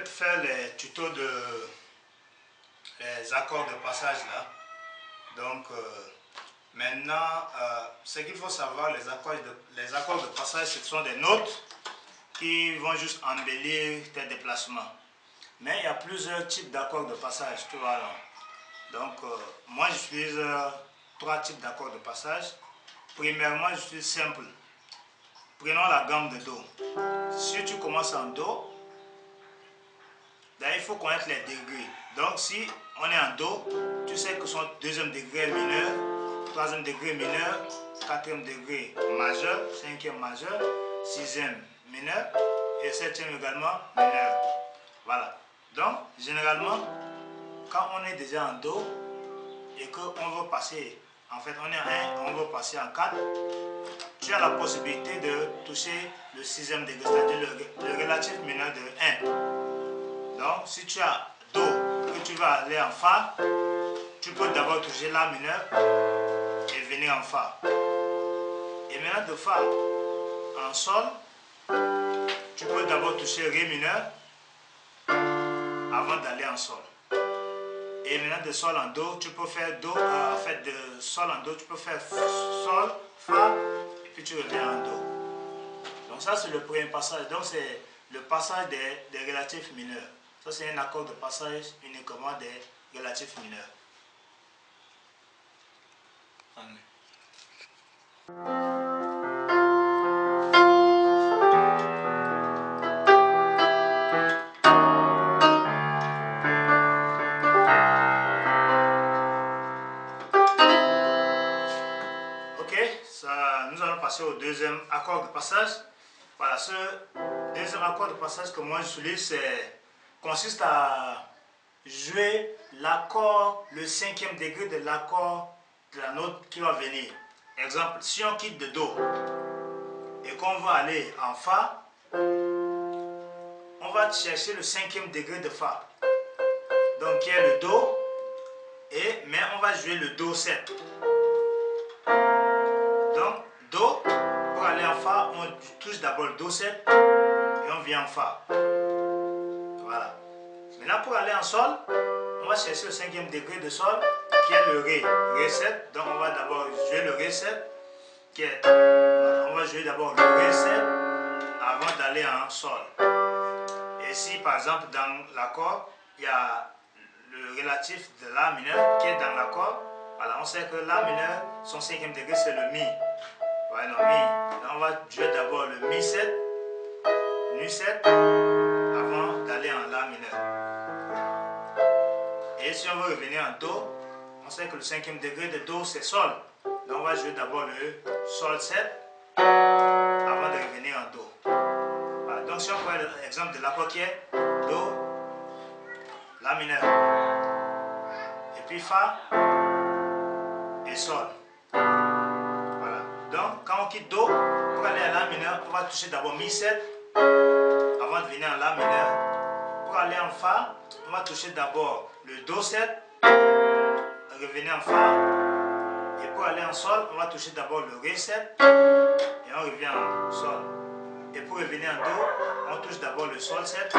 faire les tutos de les accords de passage là. Donc maintenant, ce qu'il faut savoir, les accords de passage, ce sont des notes qui vont juste embellir tes déplacements. Mais il y a plusieurs types d'accords de passage, tu vois là. Donc moi j'utilise 3 types d'accords de passage. Premièrement, j'utilise simple. Prenons la gamme de Do. Si tu commences en Do, là, il faut connaître les degrés. Donc si on est en Do, tu sais que son deuxième degré mineur, troisième degré mineur, quatrième degré majeur, cinquième majeur, sixième mineur et septième également mineur. Voilà. Donc généralement, quand on est déjà en Do et qu'on veut passer, en fait on est en 1, on veut passer en 4, tu as la possibilité de toucher le sixième degré, c'est-à-dire le relatif mineur de 1. Donc si tu as Do que tu vas aller en Fa, tu peux d'abord toucher La mineur et venir en Fa. Et maintenant de Fa en Sol, tu peux d'abord toucher Ré mineur avant d'aller en Sol. Et maintenant de Sol en Do, tu peux faire Do, en fait de Sol en Do, tu peux faire Sol, Fa, et puis tu reviens en Do. Donc ça c'est le premier passage, donc c'est le passage des relatifs mineurs. Ça c'est un accord de passage uniquement des relatifs mineurs. Nous allons passer au deuxième accord de passage. Voilà, ce deuxième accord de passage que moi j'utilise consiste à jouer l'accord, le cinquième degré de l'accord de la note qui va venir. Exemple, si on quitte de Do et qu'on va aller en Fa, on va chercher le cinquième degré de Fa. Donc qui est le Do, mais on va jouer le Do 7. Donc, Do, pour aller en Fa, on touche d'abord le Do 7 et on vient en Fa. Voilà. Maintenant, pour aller en Sol, on va chercher le cinquième degré de Sol, qui est le Ré, Ré 7. Donc, on va d'abord jouer le Ré 7, on va jouer d'abord le Ré 7 avant d'aller en Sol. Et si, par exemple, dans l'accord, il y a le relatif de La mineur qui est dans l'accord, voilà, on sait que La mineur, son cinquième degré, c'est le Mi. Voilà, Mi. Donc on va jouer d'abord le Mi 7, Nu 7, avant d'aller en La mineur. Et si on veut revenir en Do, on sait que le cinquième degré de Do, c'est Sol. Donc on va jouer d'abord le Sol 7, avant de revenir en Do. Voilà, donc si on prend l'exemple de l'accord qui est Do, La mineur, et puis Fa, et Sol. Voilà. Donc, quand on quitte Do, pour aller à La mineur, on va toucher d'abord Mi 7 avant de venir en La mineur. Pour aller en Fa, on va toucher d'abord le Do 7, revenir en Fa. Et pour aller en Sol, on va toucher d'abord le Ré 7 et on revient en Sol. Et pour revenir en Do, on touche d'abord le Sol 7